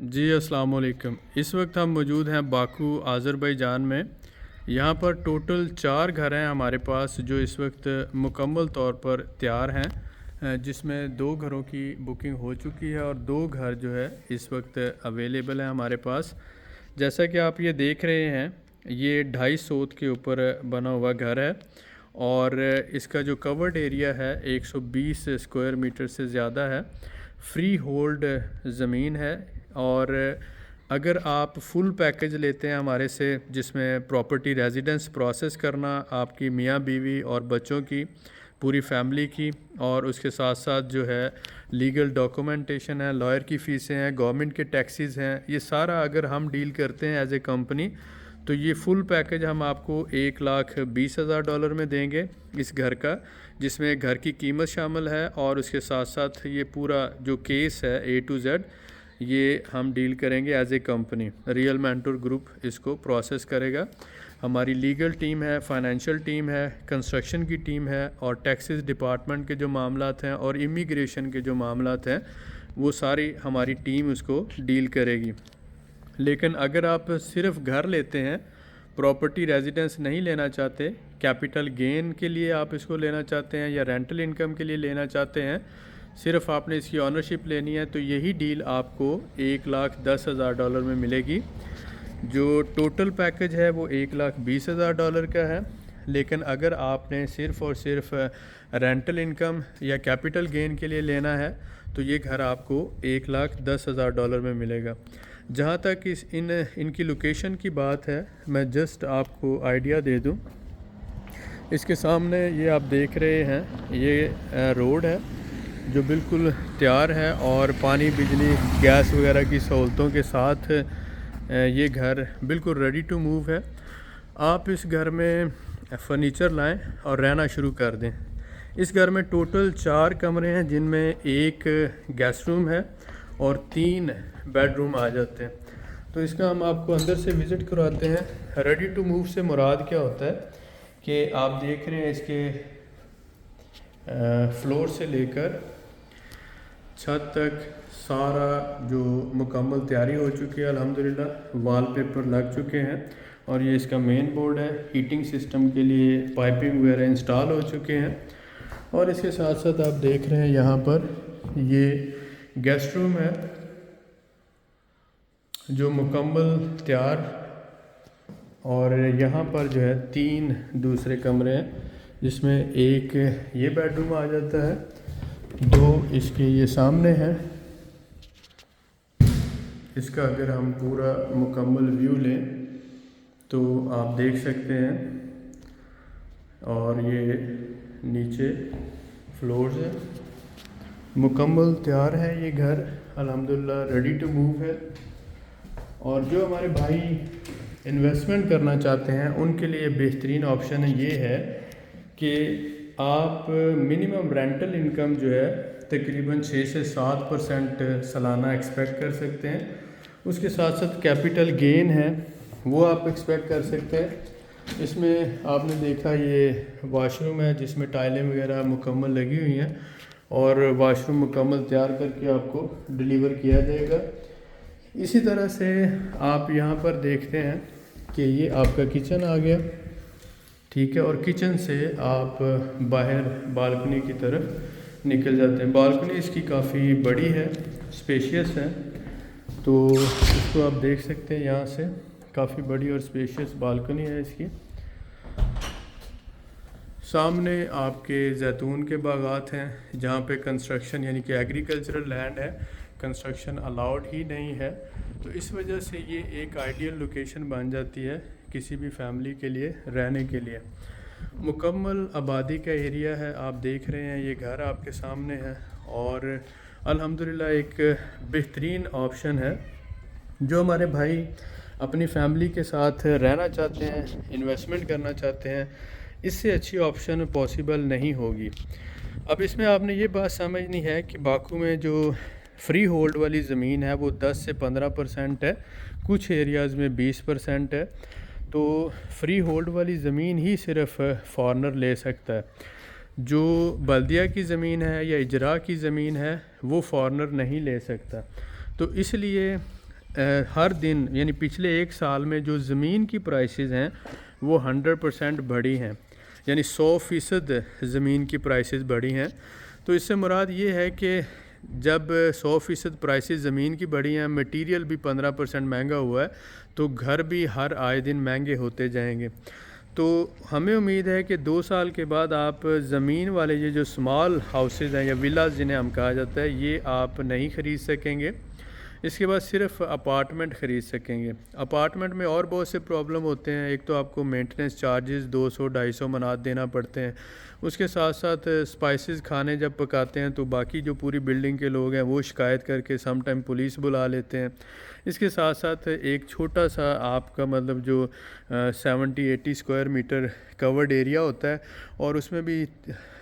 جی السلام علیکم۔ اس وقت ہم موجود ہیں باکو آذربائیجان میں۔ یہاں پر ٹوٹل 4 گھر ہیں ہمارے پاس جو اس وقت مکمل طور پر تیار ہیں، جس میں 2 گھروں کی بکنگ ہو چکی ہے اور 2 گھر جو ہے اس وقت اویلیبل ہیں ہمارے پاس۔ جیسا کہ آپ یہ دیکھ رہے ہیں، یہ 2.5 سوت کے اوپر بنا ہوا گھر ہے اور اس کا جو کورڈ ایریا ہے 120 اسکوائر میٹر سے زیادہ ہے۔ فری ہولڈ زمین ہے اور اگر آپ فل پیکج لیتے ہیں ہمارے سے، جس میں پراپرٹی ریزیڈنس پروسیس کرنا آپ کی میاں بیوی اور بچوں کی پوری فیملی کی، اور اس کے ساتھ ساتھ جو ہے لیگل ڈاکومنٹیشن ہے، لائر کی فیسیں ہیں، گورنمنٹ کے ٹیکسیز ہیں، یہ سارا اگر ہم ڈیل کرتے ہیں ایز اے کمپنی، تو یہ فل پیکج ہم آپ کو $1,20,000 میں دیں گے اس گھر کا، جس میں گھر کی قیمت شامل ہے اور اس کے ساتھ ساتھ یہ پورا جو کیس ہے A to Z یہ ہم ڈیل کریں گے as a company. Real mentor group اس کو پروسیس کرے گا۔ ہماری لیگل ٹیم ہے، فائنینشیل ٹیم ہے، کنسٹرکشن کی ٹیم ہے اور ٹیکسز ڈپارٹمنٹ کے جو معاملات ہیں اور امیگریشن کے جو معاملات ہیں وہ ساری ہماری ٹیم اس کو ڈیل کرے گی۔ لیکن اگر آپ صرف گھر لیتے ہیں، پراپرٹی ریزیڈنس نہیں لینا چاہتے، کیپٹل گین کے لیے آپ اس کو لینا چاہتے ہیں یا رینٹل انکم کے لیے لینا چاہتے ہیں، صرف آپ نے اس کی آنرشپ لینی ہے، تو یہی ڈیل آپ کو $1,10,000 میں ملے گی۔ جو ٹوٹل پیکج ہے وہ $1,20,000 کا ہے، لیکن اگر آپ نے صرف اور صرف رینٹل انکم یا کیپٹل گین کے لیے لینا ہے تو یہ گھر آپ کو $1,10,000 میں ملے گا۔ جہاں تک ان کی لوکیشن کی بات ہے، میں جسٹ آپ کو آئیڈیا دے دوں۔ اس کے سامنے یہ آپ دیکھ رہے ہیں، یہ روڈ ہے جو بالکل تیار ہے اور پانی، بجلی، گیس وغیرہ کی سہولتوں کے ساتھ یہ گھر بالکل ریڈی ٹو موو ہے۔ آپ اس گھر میں فرنیچر لائیں اور رہنا شروع کر دیں۔ اس گھر میں ٹوٹل 4 کمرے ہیں، جن میں 1 گیسٹ روم ہے اور 3 بیڈ روم آ جاتے ہیں۔ تو اس کا ہم آپ کو اندر سے وزٹ کرواتے ہیں۔ ریڈی ٹو موو سے مراد کیا ہوتا ہے کہ آپ دیکھ رہے ہیں اس کے فلور سے لے کر چھت تک سارا جو مکمل تیاری ہو چکی ہے، الحمدللہ وال پیپر لگ چکے ہیں اور یہ اس کا مین بورڈ ہے۔ ہیٹنگ سسٹم کے لیے پائپنگ وغیرہ انسٹال ہو چکے ہیں اور اس کے ساتھ ساتھ آپ دیکھ رہے ہیں یہاں پر یہ گیسٹ روم ہے جو مکمل تیار، اور یہاں پر جو ہے 3 دوسرے کمرے ہیں، جس میں 1 یہ بیڈ روم آ جاتا ہے، 2 اس کے یہ سامنے ہیں۔ اس کا اگر ہم پورا مکمل ویو لیں تو آپ دیکھ سکتے ہیں، اور یہ نیچے فلورز ہیں۔ مکمل تیار ہے یہ گھر، الحمدللہ ریڈی ٹو موو ہے۔ اور جو ہمارے بھائی انویسٹمنٹ کرنا چاہتے ہیں ان کے لیے بہترین آپشن یہ ہے کہ آپ منیمم رینٹل انکم جو ہے تقریباً 6 سے 7% سالانہ ایکسپیکٹ کر سکتے ہیں۔ اس کے ساتھ ساتھ کیپٹل گین ہے وہ آپ ایکسپیکٹ کر سکتے ہیں۔ اس میں آپ نے دیکھا یہ واش روم ہے جس میں ٹائلیں وغیرہ مکمل لگی ہوئی ہیں، اور واش روم مکمل تیار کر کے آپ کو ڈیلیور کیا جائے گا۔ اسی طرح سے آپ یہاں پر دیکھتے ہیں کہ یہ آپ کا کچن آ گیا، ٹھیک ہے، اور کچن سے آپ باہر بالکنی کی طرف نکل جاتے ہیں۔ بالکنی اس کی کافی بڑی ہے، اسپیشیس ہے، تو اس کو آپ دیکھ سکتے ہیں یہاں سے، کافی بڑی اور اسپیشیس بالکنی ہے اس کی۔ سامنے آپ کے زیتون کے باغات ہیں جہاں پہ کنسٹرکشن یعنی کہ ایگریکلچرل لینڈ ہے، کنسٹرکشن الاؤڈ ہی نہیں ہے، تو اس وجہ سے یہ ایک آئیڈیل لوکیشن بن جاتی ہے کسی بھی فیملی کے لیے رہنے کے لیے۔ مکمل آبادی کا ایریا ہے، آپ دیکھ رہے ہیں یہ گھر آپ کے سامنے ہے، اور الحمدللہ ایک بہترین آپشن ہے۔ جو ہمارے بھائی اپنی فیملی کے ساتھ رہنا چاہتے ہیں، انویسٹمنٹ کرنا چاہتے ہیں، اس سے اچھی آپشن پاسبل نہیں ہوگی۔ اب اس میں آپ نے یہ بات سمجھنی ہے کہ باکو میں جو فری ہولڈ والی زمین ہے وہ 10 سے 15% ہے، کچھ ایریاز میں 20% ہے، تو فری ہولڈ والی زمین ہی صرف فارنر لے سکتا ہے۔ جو بلدیہ کی زمین ہے یا اجراء کی زمین ہے وہ فارنر نہیں لے سکتا، تو اس لیے ہر دن یعنی پچھلے ایک سال میں جو زمین کی پرائسز ہیں وہ 100% بڑھی ہیں، یعنی 100% زمین کی پرائسز بڑھی ہیں۔ تو اس سے مراد یہ ہے کہ جب 100% پرائسز زمین کی بڑھی ہیں، مٹیریل بھی 15% مہنگا ہوا ہے، تو گھر بھی ہر آئے دن مہنگے ہوتے جائیں گے۔ تو ہمیں امید ہے کہ 2 سال کے بعد آپ زمین والے یہ جو سمال ہاؤسز ہیں یا ولاز جنہیں ہم کہا جاتا ہے، یہ آپ نہیں خرید سکیں گے۔ اس کے بعد صرف اپارٹمنٹ خرید سکیں گے۔ اپارٹمنٹ میں اور بہت سے پرابلم ہوتے ہیں، ایک تو آپ کو مینٹننس چارجز 200-250 منات دینا پڑتے ہیں، اس کے ساتھ ساتھ سپائسز کھانے جب پکاتے ہیں تو باقی جو پوری بلڈنگ کے لوگ ہیں وہ شکایت کر کے سم ٹائم پولیس بلا لیتے ہیں۔ اس کے ساتھ ساتھ ایک چھوٹا سا آپ کا مطلب جو 70-80 اسکوائر میٹر کورڈ ایریا ہوتا ہے، اور اس میں بھی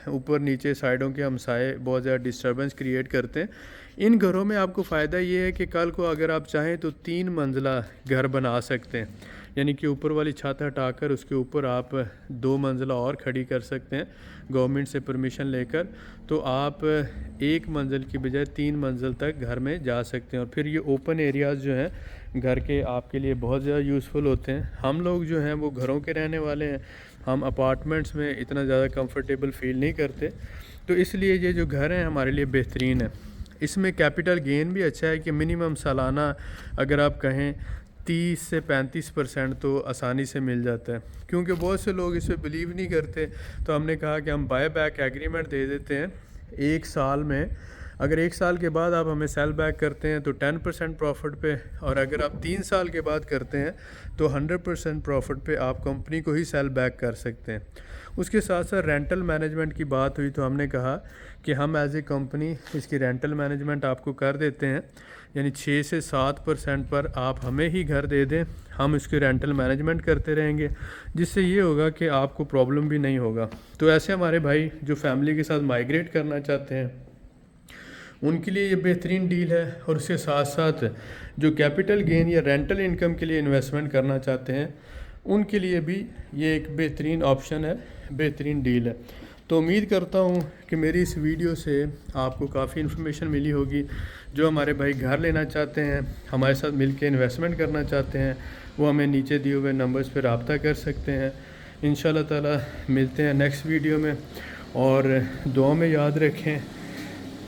اوپر نیچے سائڈوں کے ہمسائے بہت زیادہ ڈسٹربنس کریٹ کرتے ہیں۔ ان گھروں میں آپ کو فائدہ یہ ہے کہ کل کو اگر آپ چاہیں تو 3 منزلہ گھر بنا سکتے ہیں، یعنی کہ اوپر والی چھت ہٹا کر اس کے اوپر آپ 2 منزلہ اور کھڑی کر سکتے ہیں گورنمنٹ سے پرمیشن لے کر، تو آپ 1 منزل کی بجائے 3 منزل تک گھر میں جا سکتے ہیں۔ اور پھر یہ اوپن ایریاز جو ہیں گھر کے آپ کے لیے بہت زیادہ یوزفل ہوتے ہیں۔ ہم لوگ جو ہیں وہ گھروں کے رہنے والے ہیں، ہم اپارٹمنٹس میں اتنا زیادہ کمفرٹیبل فیل نہیں کرتے، تو اس لیے یہ جو گھر ہیں ہمارے لیے بہترین ہے۔ اس میں کیپٹل گین بھی اچھا ہے کہ منیمم سالانہ اگر آپ کہیں 30 سے 35% تو آسانی سے مل جاتا ہے، کیونکہ بہت سے لوگ اس پہ بلیو نہیں کرتے، تو ہم نے کہا کہ ہم بائی بیک ایگریمنٹ دے دیتے ہیں 1 سال میں۔ اگر 1 سال کے بعد آپ ہمیں سیل بیک کرتے ہیں تو 10% پروفٹ پہ، اور اگر آپ 3 سال کے بعد کرتے ہیں تو 100% پروفٹ پہ آپ کمپنی کو ہی سیل بیک کر سکتے ہیں۔ اس کے ساتھ ساتھ رینٹل مینجمنٹ کی بات ہوئی تو ہم نے کہا کہ ہم ایز اے کمپنی اس کی رینٹل مینجمنٹ آپ کو کر دیتے ہیں، یعنی 6 سے 7% پر آپ ہمیں ہی گھر دے دیں، ہم اس کی رینٹل مینجمنٹ کرتے رہیں گے، جس سے یہ ہوگا کہ آپ کو پرابلم بھی نہیں ہوگا۔ تو ایسے ہمارے بھائی جو فیملی کے ساتھ مائیگریٹ کرنا چاہتے ہیں ان کے لیے یہ بہترین ڈیل ہے، اور اس کے ساتھ ساتھ جو کیپٹل گین یا رینٹل انکم کے لیے انویسٹمنٹ کرنا چاہتے ہیں ان کے لیے بھی یہ ایک بہترین آپشن ہے، بہترین ڈیل ہے۔ تو امید کرتا ہوں کہ میری اس ویڈیو سے آپ کو کافی انفارمیشن ملی ہوگی۔ جو ہمارے بھائی گھر لینا چاہتے ہیں، ہمارے ساتھ مل کے انویسٹمنٹ کرنا چاہتے ہیں، وہ ہمیں نیچے دیے ہوئے نمبرز پہ رابطہ کر سکتے ہیں۔ انشاءاللہ تعالی ملتے ہیں نیکسٹ ویڈیو میں، اور دعا میں یاد رکھیں۔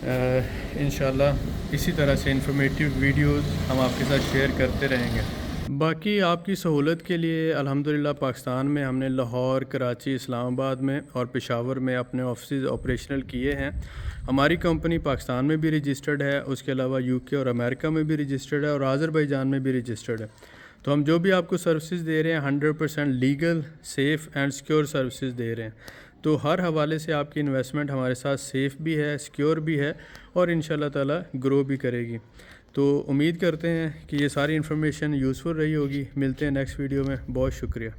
انشاءاللہ اسی طرح سے انفارمیٹیو ویڈیوز ہم آپ کے ساتھ شیئر کرتے رہیں گے۔ باقی آپ کی سہولت کے لیے الحمدللہ پاکستان میں ہم نے لاہور، کراچی، اسلام آباد میں اور پشاور میں اپنے آفسز آپریشنل کیے ہیں۔ ہماری کمپنی پاکستان میں بھی رجسٹرڈ ہے، اس کے علاوہ UK اور امریکہ میں بھی رجسٹرڈ ہے، اور آذربائیجان میں بھی رجسٹرڈ ہے۔ تو ہم جو بھی آپ کو سروسز دے رہے ہیں 100% legal, safe and secure services دے رہے ہیں۔ تو ہر حوالے سے آپ کی انویسٹمنٹ ہمارے ساتھ سیف بھی ہے، سیکیور بھی ہے، اور انشاءاللہ تعالی گرو بھی کرے گی۔ تو امید کرتے ہیں کہ یہ ساری انفارمیشن یوزفل رہی ہوگی۔ ملتے ہیں نیکسٹ ویڈیو میں، بہت شکریہ۔